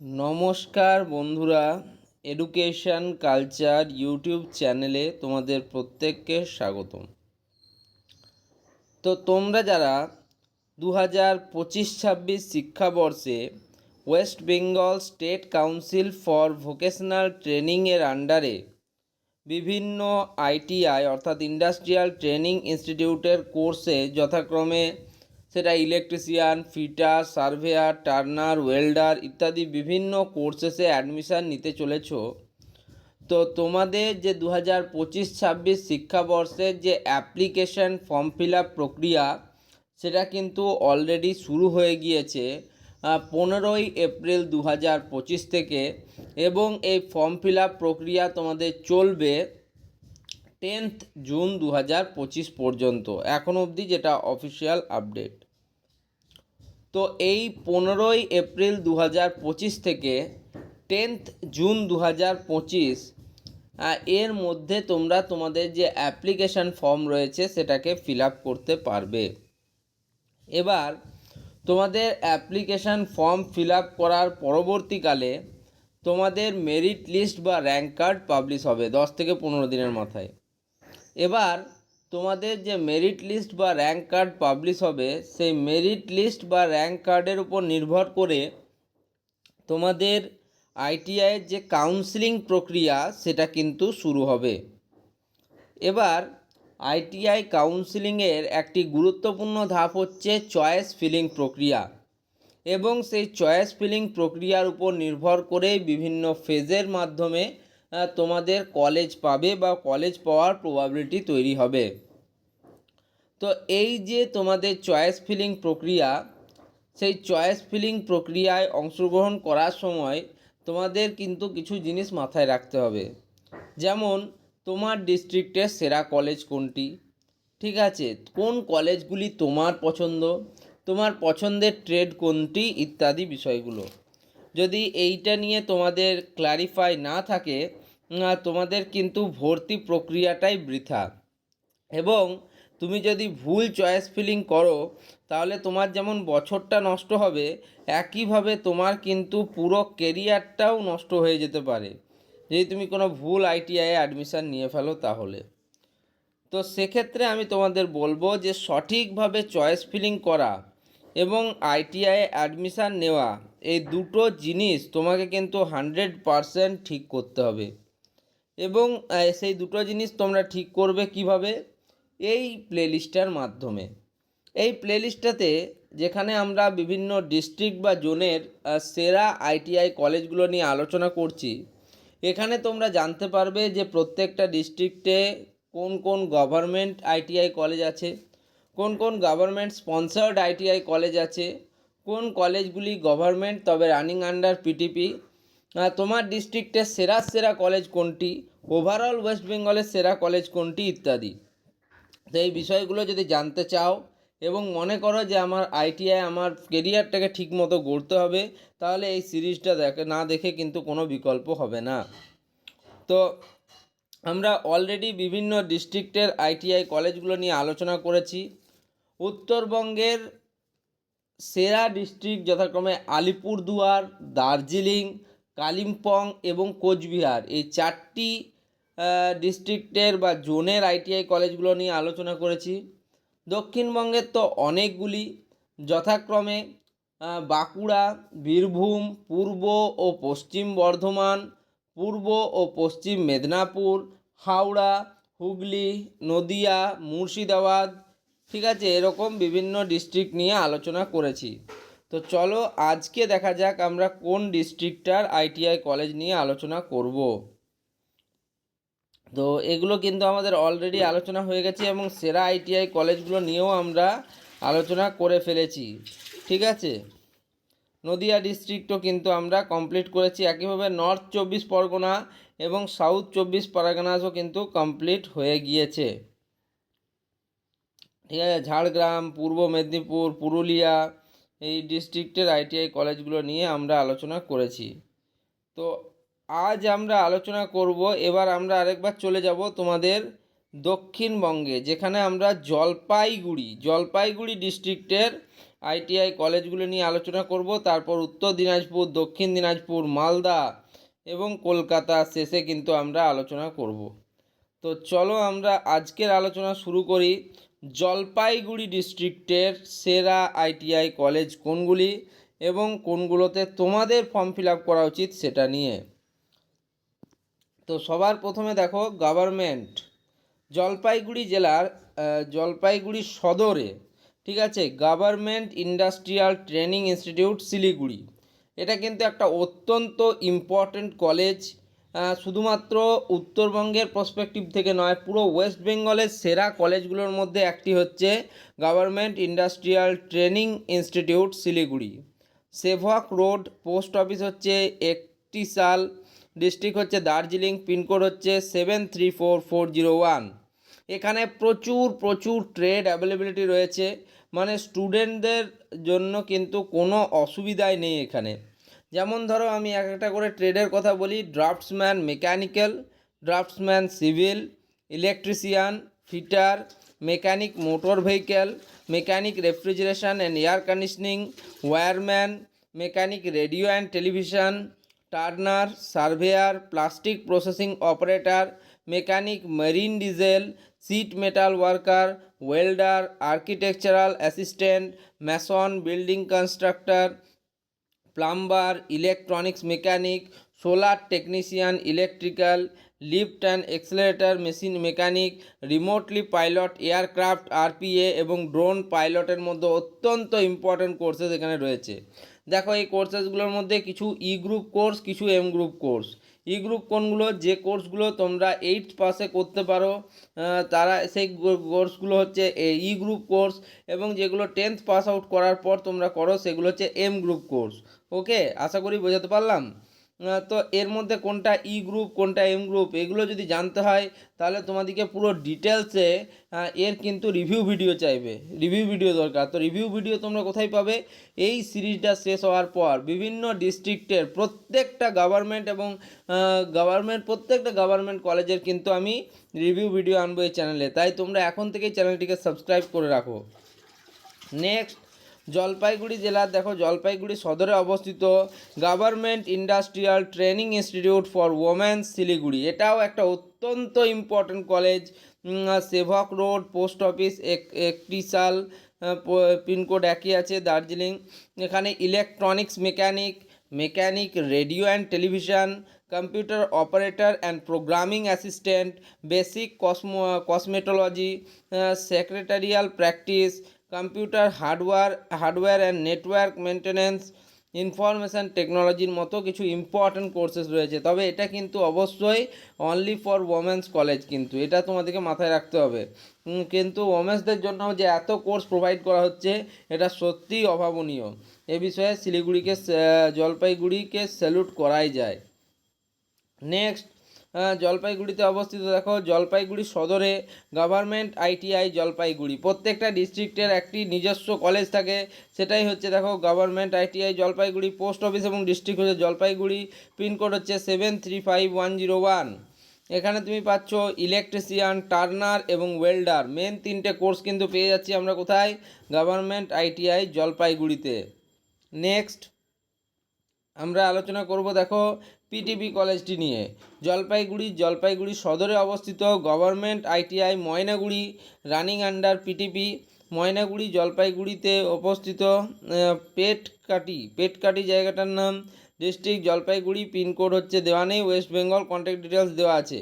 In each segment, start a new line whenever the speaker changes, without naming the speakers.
নমস্কার বন্ধুরা, education culture YouTube চ্যানেলে তোমাদের প্রত্যেককে স্বাগতম। তো তোমরা যারা 2025-26 শিক্ষাবর্ষে West Bengal state council for vocational ট্রেনিংয়ের আন্ডারে বিভিন্ন আইটিআই অর্থাৎ ইন্ডাস্ট্রিয়াল ট্রেনিং ইনস্টিটিউটের কোর্সে যথাক্রমে সেটা electrician, fitter, surveyor, turner, welder ইত্যাদি বিভিন্ন কোর্সেসে অ্যাডমিশান নিতে চলেছ। তো তোমাদের যে 2025-26 শিক্ষাবর্ষের যে অ্যাপ্লিকেশন ফর্ম ফিল আপ প্রক্রিয়া সেটা কিন্তু অলরেডি শুরু হয়ে গিয়েছে 15ই এপ্রিল 2025 থেকে, এবং এই ফর্ম ফিল আপ প্রক্রিয়া তোমাদের চলবে 10th জুন 2025 পর্যন্ত, এখন অবধি যেটা অফিসিয়াল আপডেট। তো এই 15ই এপ্রিল 2025 থেকে 10th জুন 2025 এর মধ্যে তোমরা তোমাদের যে অ্যাপ্লিকেশান ফর্ম রয়েছে সেটাকে ফিল আপ করতে পারবে। এবার তোমাদের অ্যাপ্লিকেশান ফর্ম ফিল আপ করার পরবর্তীকালে তোমাদের মেরিট লিস্ট বা র্যাঙ্ক কার্ড পাবলিশ হবে 10 থেকে 15 দিনের মাথায়। এবার তোমাদের যে মেরিট লিস্ট বা র্যাঙ্ক কার্ড পাবলিশ হবে সেই মেরিট লিস্ট বা র্যাঙ্ক কার্ডের উপর নির্ভর করে তোমাদের আইটিআইয়ের যে কাউন্সেলিং প্রক্রিয়া সেটা কিন্তু শুরু হবে। এবার আইটিআই কাউন্সেলিংয়ের একটি গুরুত্বপূর্ণ ধাপ হচ্ছে চয়েস ফিলিং প্রক্রিয়া, এবং সেই চয়েস ফিলিং প্রক্রিয়ার উপর নির্ভর করে বিভিন্ন ফেজের মাধ্যমে তোমাদের কলেজ পাবে বা কলেজ পাওয়ার প্রবাবিলিটি তৈরি হবে। তো এই যে তোমাদের চয়েস ফিলিং প্রক্রিয়া, সেই চয়েস ফিলিং প্রক্রিয়ায় অংশগ্রহণ করার সময় তোমাদের কিন্তু কিছু জিনিস মাথায় রাখতে হবে, যেমন তোমার ডিস্ট্রিক্টের সেরা কলেজ কোনটি, ঠিক আছে, কোন কলেজগুলি তোমার পছন্দ, তোমার পছন্দের ট্রেড কোনটি ইত্যাদি বিষয়গুলো। যদি এইটা নিয়ে তোমাদের ক্লারিফাই না থাকে তোমাদের কিন্তু ভর্তি প্রক্রিয়াটাই বৃথা, এবং তুমি যদি ভুল চয়েস ফিলিং করো তাহলে তোমার যেমন বছরটা নষ্ট হবে, একইভাবে তোমার কিন্তু পুরো কেরিয়ারটাও নষ্ট হয়ে যেতে পারে যদি তুমি কোনো ভুল আইটিআইয়ে অ্যাডমিশান নিয়ে ফেলো তাহলে। তো সেক্ষেত্রে আমি তোমাদের বলবো যে সঠিকভাবে চয়েস ফিলিং করা এবং আইটিআইয়ে অ্যাডমিশান নেওয়া, এই দুটো জিনিস তোমাকে কিন্তু 100% ঠিক করতে হবে। এবং সেই দুটো জিনিস তোমরা ঠিক করবে কিভাবে? এই প্লেলিস্টটার মাধ্যমে। এই প্লেলিস্টটাতে যেখানে আমরা বিভিন্ন ডিস্ট্রিক্ট বা জোনের সেরা আইটিআই কলেজগুলো নিয়ে আলোচনা করছি, এখানে তোমরা জানতে পারবে যে প্রত্যেকটা ডিস্ট্রিক্টে কোন কোন গভর্নমেন্ট আইটিআই কলেজ আছে, কোন কোন গভর্নমেন্ট স্পন্সার্ড আইটিআই কলেজ আছে, কোন কলেজগুলি গভর্নমেন্ট তবে রানিং আন্ডার পিটিপি, তোমার ডিস্ট্রিক্টের সেরা সেরা কলেজ কোনটি, ওভারঅল ওয়েস্ট বেঙ্গলের সেরা কলেজ কোনটি ইত্যাদি। তো এই বিষয়গুলো যদি জানতে চাও এবং মনে করো যে আমার আইটিআই আমার কেরিয়ারটাকে ঠিকমতো গড়তে হবে, তাহলে এই সিরিজটা না দেখে কিন্তু কোনো বিকল্প হবে না। তো আমরা অলরেডি বিভিন্ন ডিস্ট্রিক্টের আইটিআই কলেজগুলো নিয়ে আলোচনা করেছি। উত্তরবঙ্গের সেরা ডিস্ট্রিক্ট যথাক্রমে আলিপুরদুয়ার, দার্জিলিং, কালিম্পং এবং কোচবিহার, এই চারটি ডিস্ট্রিক্টের বা জোনের আইটিআই কলেজগুলো নিয়ে আলোচনা করেছি। দক্ষিণবঙ্গের তো অনেকগুলি, যথাক্রমে বাঁকুড়া, বীরভূম, পূর্ব ও পশ্চিম বর্ধমান, পূর্ব ও পশ্চিম মেদিনীপুর, হাওড়া, হুগলি, নদিয়া, মুর্শিদাবাদ, ঠিক আছে, এরকম বিভিন্ন ডিস্ট্রিক্ট নিয়ে আলোচনা করেছি। তো চলো আজকে দেখা যাক আমরা কোন ডিস্ট্রিক্টটার আইটিআই কলেজ নিয়ে আলোচনা করব। তো এগুলো কিন্তু আমাদের অলরেডি আলোচনা হয়ে গেছে, এবং সেরা আইটিআই কলেজগুলো নিয়েও আমরা আলোচনা করে ফেলেছি, ঠিক আছে। নদিয়া ডিস্ট্রিক্টও কিন্তু আমরা কমপ্লিট করেছি, একইভাবে নর্থ 24 পরগনা এবং সাউথ 24 পরগনাসও কিন্তু কমপ্লিট হয়ে গিয়েছে, ঠিক আছে। ঝাড়গ্রাম, পূর্ব মেদিনীপুর, পুরুলিয়া, এই ডিস্ট্রিক্টের আইটিআই কলেজগুলো নিয়ে আমরা আলোচনা করেছি। তো আজ আমরা আলোচনা করব, এবার আমরা আরেকবার চলে যাব তোমাদের দক্ষিণবঙ্গে, যেখানে আমরা জলপাইগুড়ি ডিস্ট্রিক্টের আইটিআই কলেজগুলো নিয়ে আলোচনা করব, তারপর উত্তর দিনাজপুর, দক্ষিণ দিনাজপুর, মালদা এবং কলকাতা শেষে কিন্তু আমরা আলোচনা করব। তো চলো আমরা আজকের আলোচনা শুরু করি। জলপাইগুড়ি ডিস্ট্রিক্টের সেরা আইটিআই কলেজ কোনগুলি এবং কোনগুলোতে তোমাদের ফর্ম ফিল আপ করা উচিত সেটা নিয়ে। তো সবার প্রথমে দেখো গভর্নমেন্ট জলপাইগুড়ি জেলার জলপাইগুড়ি সদরে, ঠিক আছে, government industrial training institute Siliguri. এটা কিন্তু একটা অত্যন্ত ইম্পর্ট্যান্ট কলেজ, শুধুমাত্র উত্তরবঙ্গের পার্সপেক্টিভ থেকে নয়, পুরো ওয়েস্ট বেঙ্গলের সেরা কলেজগুলোর মধ্যে একটি হচ্ছে government industrial training institute Siliguri. Sevoke road, post office হচ্ছে 31 সাল, ডিস্ট্রিক্ট হচ্ছে দার্জিলিং, পিনকোড হচ্ছে 734401। এখানে প্রচুর ট্রেড অ্যাভেলেবিলিটি রয়েছে, মানে স্টুডেন্টদের জন্য কিন্তু কোনো অসুবিধাই নেই এখানে। যেমন ধরো আমি একটা করে ট্রেডের কথা বলি। Draughtsman mechanical, draughtsman civil, electrician, fitter, mechanic motor vehicle, mechanic refrigeration and air conditioning, wireman, mechanic radio and television, turner, surveyor, plastic processing operator, mechanic marine diesel, sheet metal worker, welder, architectural assistant, mason, building constructor, plumber, electronics mechanic, solar technician, electrical, lift and accelerator machine mechanic, remotely pilot aircraft RPA এবং drone পাইলটের মধ্যে অত্যন্ত important courses এখানে রয়েছে। দেখো এই কোর্সেসগুলোর মধ্যে কিছু ই গ্রুপ কোর্স, কিছু এম গ্রুপ কোর্স। ই গ্রুপ কোনগুলো? যে কোর্সগুলো তোমরা 8 পাসে করতে পারো, তারা সেই কোর্সগুলো হচ্ছে ই গ্রুপ কোর্স, এবং যেগুলো 10th পাস আউট করার পর তোমরা করো সেগুলো হচ্ছে এম গ্রুপ কোর্স। ওকে, আশা করি বোঝাতে পারলাম। তো এর মধ্যে কোনটা ই গ্রুপ কোনটা এম গ্রুপ এগুলো যদি জানতে হয় তাহলে তোমাদেরকে পুরো ডিটেলসে এর কিন্তু রিভিউ ভিডিও চাইবে, রিভিউ ভিডিও দরকার। তো রিভিউ ভিডিও তোমরা কোথায় পাবে? এই সিরিজটা শেষ হওয়ার পর বিভিন্ন ডিস্ট্রিক্টের প্রত্যেকটা গভর্নমেন্ট এবং প্রত্যেকটা গভর্নমেন্ট কলেজের কিন্তু আমি রিভিউ ভিডিও আনবো এই চ্যানেলে, তাই তোমরা এখন থেকেই চ্যানেলটিকে সাবস্ক্রাইব করে রাখো। নেক্সট, জলপাইগুড়ি জেলার দেখো জলপাইগুড়ি সদরে অবস্থিত government industrial training institute for women's Siliguri. এটাও একটা অত্যন্ত important college. Sevoke road, post office 31 সাল, পিনকোড একই আছে, দার্জিলিং। এখানে electronics mechanic, mechanic radio and television, computer operator and programming assistant, basic cosmetology, secretarial practice, computer hardware and network maintenance, information টেকনোলজির মতো কিছু ইম্পর্ট্যান্ট কোর্সেস রয়েছে। তবে এটা কিন্তু অবশ্যই অনলি ফর ওমেন্স কলেজ, কিন্তু এটা তোমাদেরকে মাথায় রাখতে হবে। কিন্তু ওমেন্সদের জন্য যে এত কোর্স প্রোভাইড করা হচ্ছে এটা সত্যিই অভাবনীয়। এ বিষয়ে জলপাইগুড়িকে স্যালুট করাই যায়। নেক্সট, জলপাইগুড়িতে অবস্থিত দেখো জলপাইগুড়ি সদরে গভর্নমেন্ট আইটিআই জলপাইগুড়ি। প্রত্যেকটা ডিস্ট্রিক্টের একটি নিজস্ব কলেজ থাকে, সেটাই হচ্ছে দেখো government ITI Jalpaiguri. Post office এবং ডিস্ট্রিক্ট হচ্ছে জলপাইগুড়ি, পিনকোড হচ্ছে 735101। এখানে তুমি পাচ্ছ ইলেকট্রিশিয়ান, টার্নার এবং ওয়েল্ডার, মেন 3টে কোর্স কিন্তু পেয়ে যাচ্ছি আমরা কোথায়? গভর্নমেন্ট আইটিআই জলপাইগুড়িতে। নেক্সট আমরা আলোচনা করব দেখো পিটিপি কলেজটি নিয়ে। জলপাইগুড়ি সদরে অবস্থিত government ITI Maynaguri, running under PTP. Maynaguri জলপাইগুড়িতে অবস্থিত। পেটকাটি জায়গাটার নাম, ডিস্ট্রিক্ট জলপাইগুড়ি, পিনকোড হচ্ছে দেওয়া নেই, ওয়েস্ট বেঙ্গল, কন্ট্যাক্ট ডিটেলস দেওয়া আছে।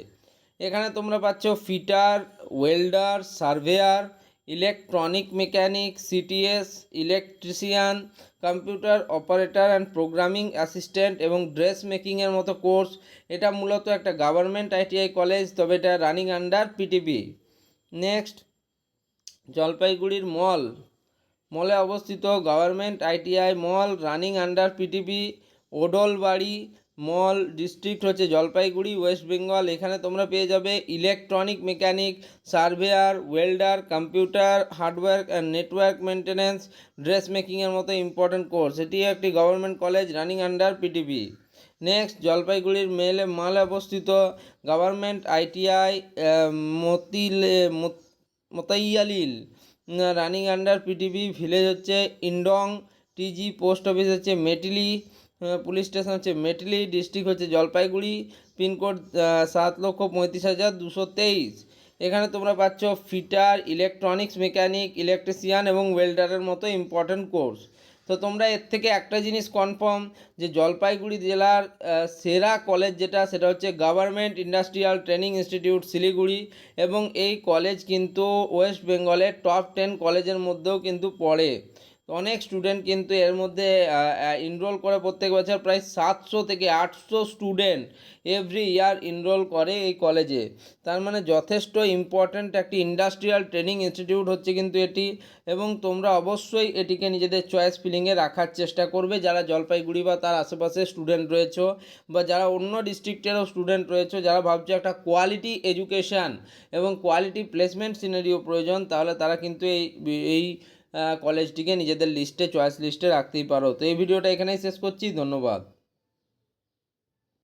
এখানে তোমরা পাচ্ছ fitter, welder, surveyor, electronic mechanic, CTS, electrician, computer operator and programming assistant এবং ড্রেস মেকিংয়ের মতো কোর্স। এটা মূলত একটা গভর্নমেন্ট আইটিআই কলেজ, তবে এটা রানিং আন্ডার পিটিপি। নেক্সট, জলপাইগুড়ির মলে অবস্থিত government ITI Mal, running under PTP. Odlabari Mal, district হচ্ছে জলপাইগুড়ি, ওয়েস্ট বেঙ্গল। এখানে তোমরা পেয়ে যাবে electronic mechanic, surveyor, welder, computer hardware and network maintenance, dress মেকিংয়ের মতো ইম্পর্ট্যান্ট কোর্স। এটি একটি government college, running under PTP. Next, জলপাইগুড়ির মলে অবস্থিত government ITI Matiali running under PTV, village হচ্ছে ইন্ডং, টিজি পোস্ট অফিস হচ্ছে মেটিলি, পুলিশ স্টেশন হচ্ছে মেটিলি, ডিস্ট্রিক্ট হচ্ছে জলপাইগুড়ি, পিনকোড 7,35,223। এখানে তোমরা পাচ্ছ ফিটার, ইলেকট্রনিক্স মেকানিক, ইলেকট্রিশিয়ান এবং ওয়েল্ডারের মতো ইম্পর্ট্যান্ট কোর্স। তো তোমরা এর থেকে একটা জিনিস কনফার্ম যে জলপাইগুড়ি জেলার সেরা কলেজ যেটা সেটা হচ্ছে government industrial training institute Siliguri, এবং এই কলেজ কিন্তু ওয়েস্ট বেঙ্গলের টপ 10 কলেজের মধ্যেও কিন্তু পড়ে। তো অনেক স্টুডেন্ট কিন্তু এর মধ্যে এনরোল করে প্রত্যেক বছর প্রায় 700 থেকে 800 স্টুডেন্ট এভরি ইয়ার এনরোল করে এই কলেজে। তার মানে যথেষ্ট ইম্পর্ট্যান্ট একটি ইন্ডাস্ট্রিয়াল ট্রেনিং ইনস্টিটিউট হচ্ছে কিন্তু এটি, এবং তোমরা অবশ্যই এটিকে নিজেদের চয়েস ফিলিংয়ে রাখার চেষ্টা করবে যারা জলপাইগুড়ি বা তার আশেপাশে স্টুডেন্ট রয়েছে, বা যারা অন্য ডিস্ট্রিক্টেরও স্টুডেন্ট রয়েছে, যারা ভাবছো একটা কোয়ালিটি এডুকেশান এবং কোয়ালিটি প্লেসমেন্ট সিনারিও প্রয়োজন, তাহলে তারা কিন্তু এই কলেজটিকে নিজেদের লিস্টে চয়েস লিস্টে রাখতেই পারো। তো এই ভিডিওটা এখানেই শেষ করছি, ধন্যবাদ।